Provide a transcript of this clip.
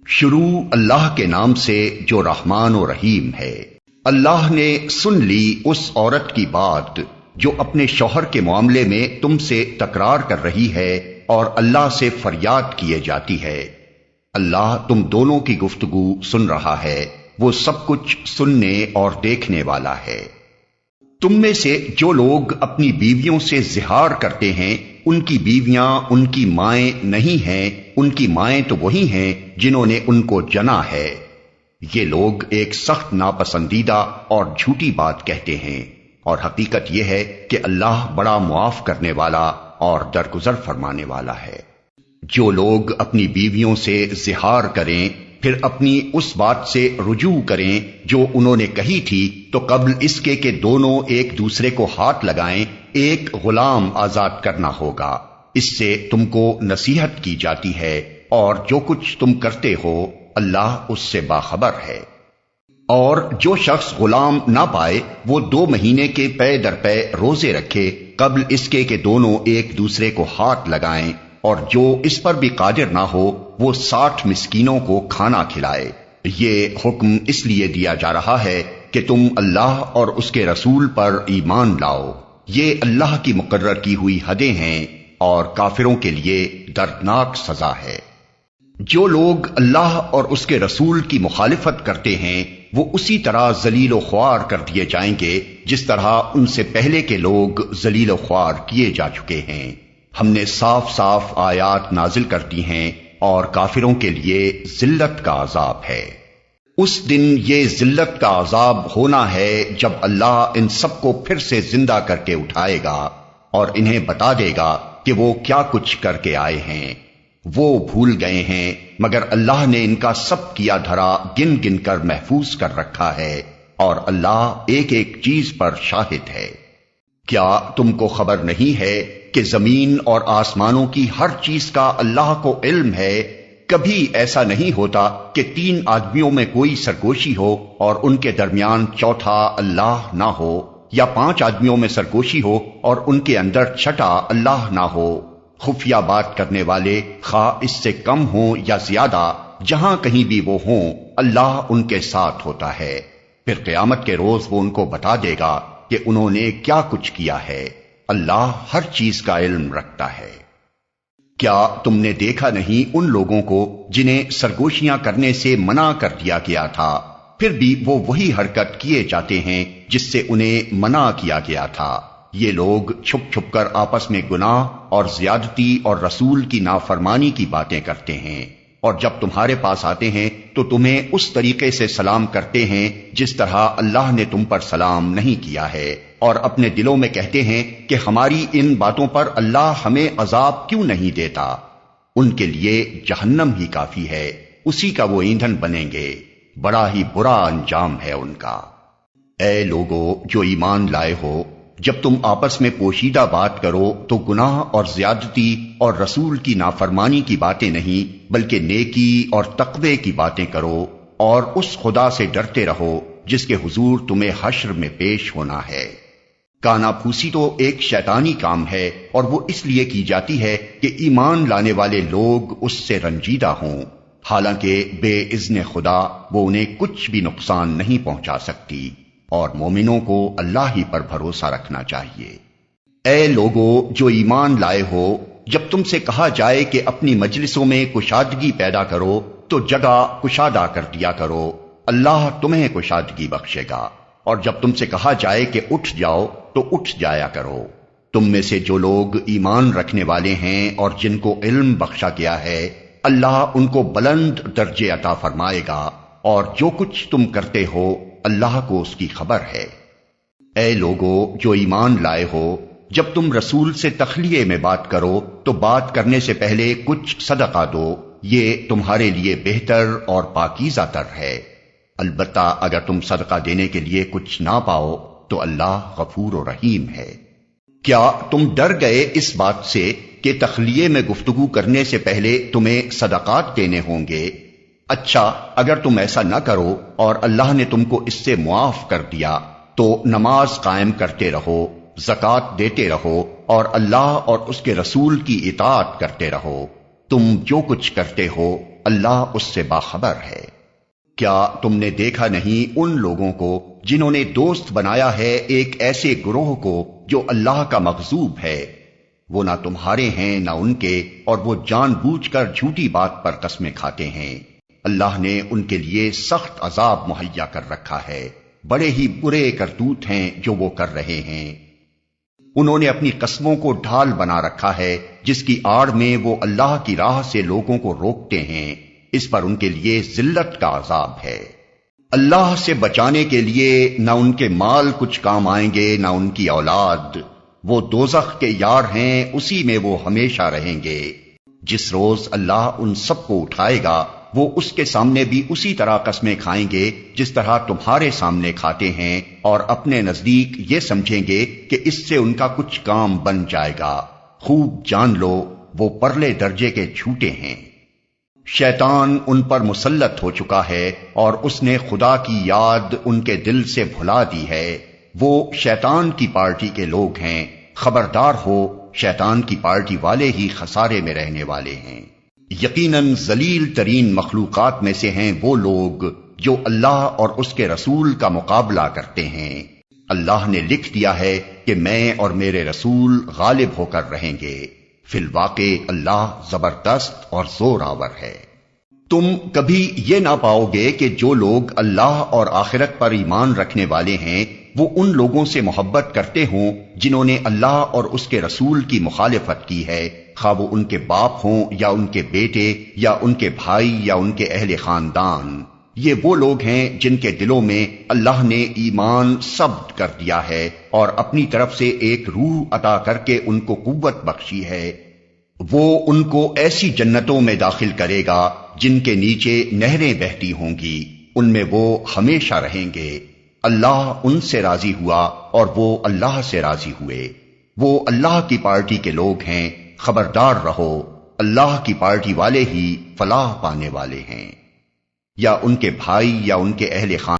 شروع اللہ کے نام سے جو رحمان و رحیم ہے۔ اللہ نے سن لی اس عورت کی بات جو اپنے شوہر کے معاملے میں تم سے تکرار کر رہی ہے اور اللہ سے فریاد کیے جاتی ہے۔ اللہ تم دونوں کی گفتگو سن رہا ہے، وہ سب کچھ سننے اور دیکھنے والا ہے۔ تم میں سے جو لوگ اپنی بیویوں سے زہار کرتے ہیں ان کی بیویاں ان کی مائیں نہیں ہیں، ان کی مائیں تو وہی ہیں جنہوں نے ان کو جنا ہے۔ یہ لوگ ایک سخت ناپسندیدہ اور جھوٹی بات کہتے ہیں، اور حقیقت یہ ہے کہ اللہ بڑا معاف کرنے والا اور درگزر فرمانے والا ہے۔ جو لوگ اپنی بیویوں سے زہار کریں پھر اپنی اس بات سے رجوع کریں جو انہوں نے کہی تھی تو قبل اس کے کہ دونوں ایک دوسرے کو ہاتھ لگائیں ایک غلام آزاد کرنا ہوگا۔ اس سے تم کو نصیحت کی جاتی ہے، اور جو کچھ تم کرتے ہو اللہ اس سے باخبر ہے۔ اور جو شخص غلام نہ پائے وہ 2 مہینے کے پے در پے روزے رکھے قبل اس کے کہ دونوں ایک دوسرے کو ہاتھ لگائیں، اور جو اس پر بھی قادر نہ ہو وہ 60 مسکینوں کو کھانا کھلائے۔ یہ حکم اس لیے دیا جا رہا ہے کہ تم اللہ اور اس کے رسول پر ایمان لاؤ۔ یہ اللہ کی مقرر کی ہوئی حدیں ہیں اور کافروں کے لیے دردناک سزا ہے۔ جو لوگ اللہ اور اس کے رسول کی مخالفت کرتے ہیں وہ اسی طرح ذلیل و خوار کر دیے جائیں گے جس طرح ان سے پہلے کے لوگ ذلیل و خوار کیے جا چکے ہیں۔ ہم نے صاف صاف آیات نازل کر دی ہیں اور کافروں کے لیے ذلت کا عذاب ہے۔ اس دن یہ ذلت کا عذاب ہونا ہے جب اللہ ان سب کو پھر سے زندہ کر کے اٹھائے گا اور انہیں بتا دے گا کہ وہ کیا کچھ کر کے آئے ہیں۔ وہ بھول گئے ہیں مگر اللہ نے ان کا سب کیا دھرا گن گن کر محفوظ کر رکھا ہے، اور اللہ ایک ایک چیز پر شاہد ہے۔ کیا تم کو خبر نہیں ہے کہ زمین اور آسمانوں کی ہر چیز کا اللہ کو علم ہے؟ کبھی ایسا نہیں ہوتا کہ 3 آدمیوں میں کوئی سرگوشی ہو اور ان کے درمیان چوتھا اللہ نہ ہو، یا 5 آدمیوں میں سرگوشی ہو اور ان کے اندر چھٹا اللہ نہ ہو۔ خفیہ بات کرنے والے خواہ اس سے کم ہوں یا زیادہ، جہاں کہیں بھی وہ ہوں اللہ ان کے ساتھ ہوتا ہے۔ پھر قیامت کے روز وہ ان کو بتا دے گا کہ انہوں نے کیا کچھ کیا ہے۔ اللہ ہر چیز کا علم رکھتا ہے۔ کیا تم نے دیکھا نہیں ان لوگوں کو جنہیں سرگوشیاں کرنے سے منع کر دیا گیا تھا، پھر بھی وہ وہی حرکت کیے جاتے ہیں جس سے انہیں منع کیا گیا تھا؟ یہ لوگ چھپ چھپ کر آپس میں گناہ اور زیادتی اور رسول کی نافرمانی کی باتیں کرتے ہیں، اور جب تمہارے پاس آتے ہیں تو تمہیں اس طریقے سے سلام کرتے ہیں جس طرح اللہ نے تم پر سلام نہیں کیا ہے، اور اپنے دلوں میں کہتے ہیں کہ ہماری ان باتوں پر اللہ ہمیں عذاب کیوں نہیں دیتا۔ ان کے لیے جہنم ہی کافی ہے، اسی کا وہ ایندھن بنیں گے، بڑا ہی برا انجام ہے ان کا۔ اے لوگو جو ایمان لائے ہو، جب تم آپس میں پوشیدہ بات کرو تو گناہ اور زیادتی اور رسول کی نافرمانی کی باتیں نہیں بلکہ نیکی اور تقوی کی باتیں کرو، اور اس خدا سے ڈرتے رہو جس کے حضور تمہیں حشر میں پیش ہونا ہے۔ کانا پھوسی تو ایک شیطانی کام ہے، اور وہ اس لیے کی جاتی ہے کہ ایمان لانے والے لوگ اس سے رنجیدہ ہوں، حالانکہ بے اذن خدا وہ انہیں کچھ بھی نقصان نہیں پہنچا سکتی، اور مومنوں کو اللہ ہی پر بھروسہ رکھنا چاہیے۔ اے لوگو جو ایمان لائے ہو، جب تم سے کہا جائے کہ اپنی مجلسوں میں کشادگی پیدا کرو تو جگہ کشادہ کر دیا کرو، اللہ تمہیں کشادگی بخشے گا، اور جب تم سے کہا جائے کہ اٹھ جاؤ تو اٹھ جایا کرو۔ تم میں سے جو لوگ ایمان رکھنے والے ہیں اور جن کو علم بخشا گیا ہے اللہ ان کو بلند درجے عطا فرمائے گا، اور جو کچھ تم کرتے ہو اللہ کو اس کی خبر ہے۔ اے لوگو جو ایمان لائے ہو، جب تم رسول سے تخلیے میں بات کرو تو بات کرنے سے پہلے کچھ صدقہ دو، یہ تمہارے لیے بہتر اور پاکیزہ تر ہے۔ البتہ اگر تم صدقہ دینے کے لیے کچھ نہ پاؤ تو اللہ غفور و رحیم ہے۔ کیا تم ڈر گئے اس بات سے کہ تخلیے میں گفتگو کرنے سے پہلے تمہیں صدقات دینے ہوں گے؟ اچھا اگر تم ایسا نہ کرو اور اللہ نے تم کو اس سے معاف کر دیا تو نماز قائم کرتے رہو، زکوٰۃ دیتے رہو، اور اللہ اور اس کے رسول کی اطاعت کرتے رہو۔ تم جو کچھ کرتے ہو اللہ اس سے باخبر ہے۔ کیا تم نے دیکھا نہیں ان لوگوں کو جنہوں نے دوست بنایا ہے ایک ایسے گروہ کو جو اللہ کا مغضوب ہے؟ وہ نہ تمہارے ہیں نہ ان کے، اور وہ جان بوجھ کر جھوٹی بات پر قسمیں کھاتے ہیں۔ اللہ نے ان کے لیے سخت عذاب مہیا کر رکھا ہے، بڑے ہی برے کرتوت ہیں جو وہ کر رہے ہیں۔ انہوں نے اپنی قسموں کو ڈھال بنا رکھا ہے جس کی آڑ میں وہ اللہ کی راہ سے لوگوں کو روکتے ہیں، اس پر ان کے لیے ذلت کا عذاب ہے۔ اللہ سے بچانے کے لیے نہ ان کے مال کچھ کام آئیں گے نہ ان کی اولاد، وہ دوزخ کے یار ہیں، اسی میں وہ ہمیشہ رہیں گے۔ جس روز اللہ ان سب کو اٹھائے گا وہ اس کے سامنے بھی اسی طرح قسمیں کھائیں گے جس طرح تمہارے سامنے کھاتے ہیں، اور اپنے نزدیک یہ سمجھیں گے کہ اس سے ان کا کچھ کام بن جائے گا۔ خوب جان لو وہ پرلے درجے کے جھوٹے ہیں۔ شیطان ان پر مسلط ہو چکا ہے اور اس نے خدا کی یاد ان کے دل سے بھلا دی ہے۔ وہ شیطان کی پارٹی کے لوگ ہیں، خبردار ہو شیطان کی پارٹی والے ہی خسارے میں رہنے والے ہیں۔ یقیناً ذلیل ترین مخلوقات میں سے ہیں وہ لوگ جو اللہ اور اس کے رسول کا مقابلہ کرتے ہیں۔ اللہ نے لکھ دیا ہے کہ میں اور میرے رسول غالب ہو کر رہیں گے۔ فی الواقع اللہ زبردست اور زور آور ہے۔ تم کبھی یہ نہ پاؤ گے کہ جو لوگ اللہ اور آخرت پر ایمان رکھنے والے ہیں وہ ان لوگوں سے محبت کرتے ہوں جنہوں نے اللہ اور اس کے رسول کی مخالفت کی ہے، خواہ وہ ان کے باپ ہوں یا ان کے بیٹے یا ان کے بھائی یا ان کے اہل خاندان۔ یہ وہ لوگ ہیں جن کے دلوں میں اللہ نے ایمان ثبت کر دیا ہے اور اپنی طرف سے ایک روح عطا کر کے ان کو قوت بخشی ہے۔ وہ ان کو ایسی جنتوں میں داخل کرے گا جن کے نیچے نہریں بہتی ہوں گی، ان میں وہ ہمیشہ رہیں گے۔ اللہ ان سے راضی ہوا اور وہ اللہ سے راضی ہوئے۔ وہ اللہ کی پارٹی کے لوگ ہیں، خبردار رہو اللہ کی پارٹی والے ہی فلاح پانے والے ہیں۔ یا ان کے بھائی یا ان کے اہل خاندان